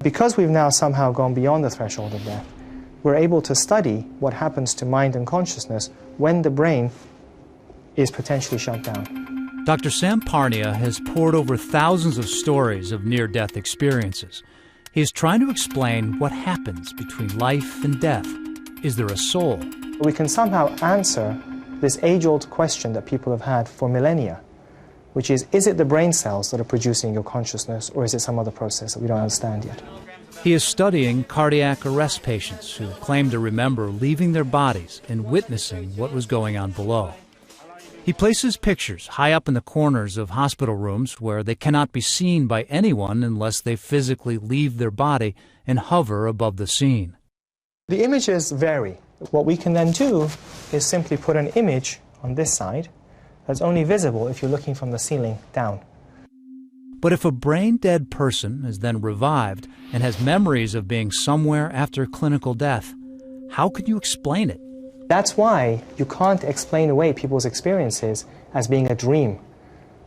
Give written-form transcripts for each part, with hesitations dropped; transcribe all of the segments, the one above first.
Because we've now somehow gone beyond the threshold of death, we're able to study what happens to mind and consciousness when the brain is potentially shut down. Dr. Sam Parnia has pored over thousands of stories of near-death experiences. He is trying to explain what happens between life and death. Is there a soul? We can somehow answer this age-old question that people have had for millennia, which is it the brain cells that are producing your consciousness, or is it some other process that we don't understand yet? He is studying cardiac arrest patients who claim to remember leaving their bodies and witnessing what was going on below. He places pictures high up in the corners of hospital rooms where they cannot be seen by anyone unless they physically leave their body and hover above the scene. The images vary. What we can then do is simply put an image on this side that's only visible if you're looking from the ceiling down. But if a brain-dead person is then revived and has memories of being somewhere after clinical death, how can you explain it? That's why you can't explain away people's experiences as being a dream,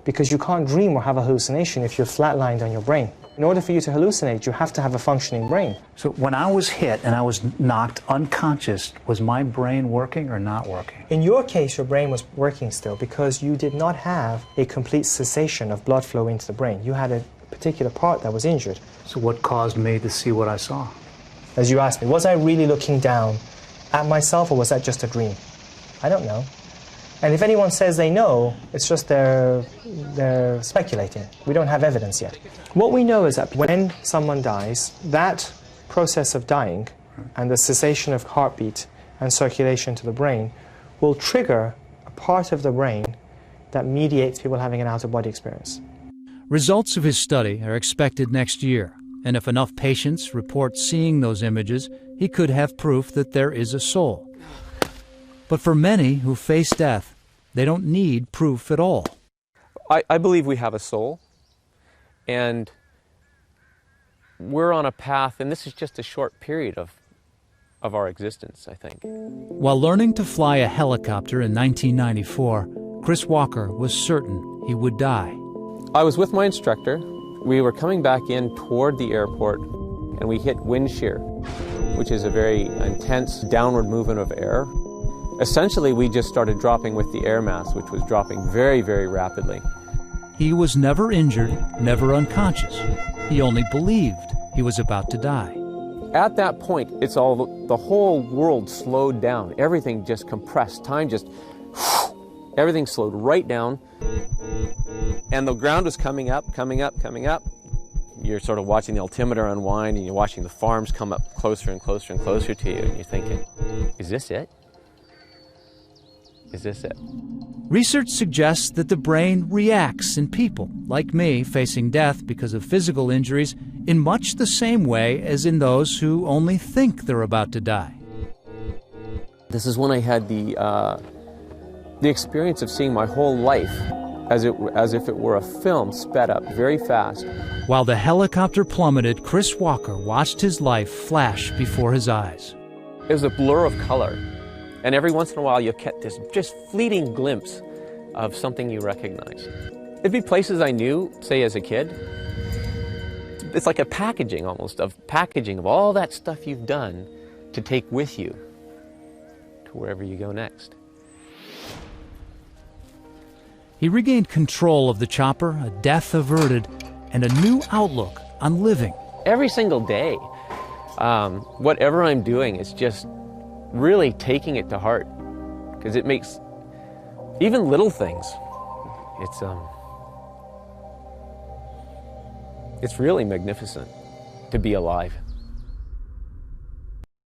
because you can't dream or have a hallucination if you're flatlined on your brain. In order for you to hallucinate, you have to have a functioning brain. So when I was hit and I was knocked unconscious, was my brain working or not working? In your case, your brain was working still because you did not have a complete cessation of blood flow into the brain. You had a particular part that was injured. So what caused me to see what I saw? As you asked me, was I really looking down at myself, or was that just a dream? I don't know. And if anyone says they know, it's just they're speculating. We don't have evidence yet. What we know is that when someone dies, that process of dying and the cessation of heartbeat and circulation to the brain will trigger a part of the brain that mediates people having an out-of-body experience. Results of his study are expected next year, and if enough patients report seeing those images, he could have proof that there is a soul. But for many who face death, they don't need proof at all. I believe we have a soul, and we're on a path, and this is just a short period of our existence, I think. While learning to fly a helicopter in 1994, Chris Walker was certain he would die. I was with my instructor. We were coming back in toward the airport, and we hit wind shear, which is a very intense downward movement of air. Essentially, we just started dropping with the air mass, which was dropping very, very rapidly. He was never injured, never unconscious. He only believed he was about to die. At that point, the whole world slowed down. Everything just compressed. Time just, everything slowed right down. And the ground was coming up, coming up, coming up. You're sort of watching the altimeter unwind, and you're watching the farms come up closer and closer and closer to you, and you're thinking, is this it? Is this it? Research suggests that the brain reacts in people, like me, facing death because of physical injuries, in much the same way as in those who only think they're about to die. This is when I had the experience of seeing my whole life as if it were a film sped up very fast. While the helicopter plummeted, Chris Walker watched his life flash before his eyes. It was a blur of color. And every once in a while, you'll get this just fleeting glimpse of something you recognize. It'd be places I knew, say as a kid. It's like a packaging almost, of all that stuff you've done to take with you to wherever you go next. He regained control of the chopper, a death averted, and a new outlook on living. Every single day, whatever I'm doing is just really taking it to heart, because it makes even little things, it's really magnificent to be alive.